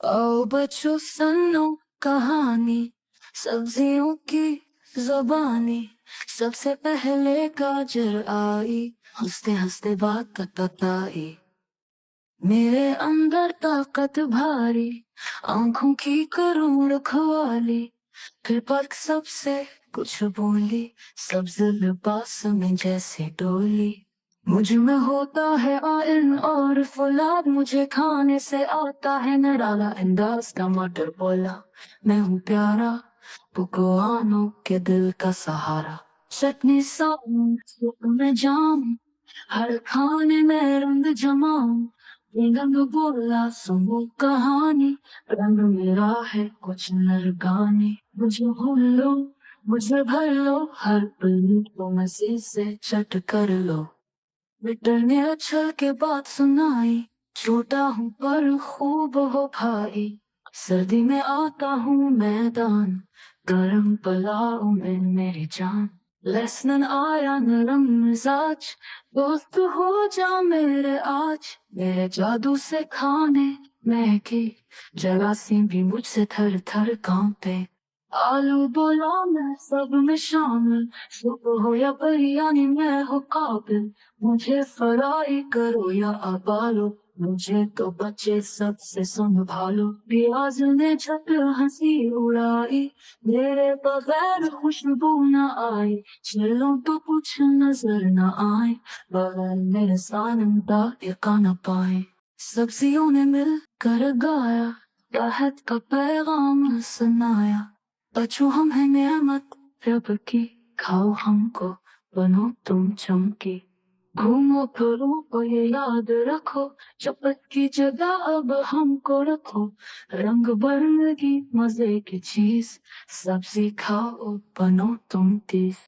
ओ बच्चों सुनो कहानी, सब्जियों की जुबानी। सबसे पहले गाजर आई, हंसते हंसते बात बताई। मेरे अंदर ताकत भारी, आंखों की करोड़ ख्वाली। फिर पलक सबसे कुछ बोली, सब्ज लिबास में जैसे डोली। मुझ में होता है आयरन और फौलाद, मुझे खाने से आता है निराला अंदाज। टमाटर बोला मैं हूँ प्यारा, भगवानों के दिल का सहारा। चटनी सूप में जाम, हर खाने में रंग जमाऊं। रंग बोला सुनो कहानी, रंग मेरा है कुछ नरगानी। मुझे भूल लो, मुझे भर लो, हर पल को मज़े से चट कर लो। विक्टर ने अक्षर के बात सुनाई, छोटा हूँ पर खूब हो भाई। सर्दी में आता हूँ मैदान, गरम पलाओ में मेरी जान। लहसुन आया नरम मिजाज, दोस्त हो जा मेरे आज। मेरे जादू से खाने महके, जरासीम भी मुझसे थर थर कांपे। आलू बोला मैं सब में शामिल, सूप हो या बिरयानी मैं हो काबिल। मुझे फ्राई करो या उबालो, मुझे तो बच्चे सबसे संभालो। प्याज ने झट हंसी उड़ाई, मेरे बगैर खुशबू न आई। चलो तो कुछ नजर न आए, बगैर मेरे सानम का न पाए। सब्जियों ने मिल कर गाया, राहत का पैगाम सुनाया। बच्चों हम हैं नेमत रब की, खाओ हमको बनो तुम चमकी। घूमो फिरो और ये याद रखो, चपत की जगह अब हमको रखो। रंग बरंगी मजे की चीज, सब्जी खाओ बनो तुम तीस।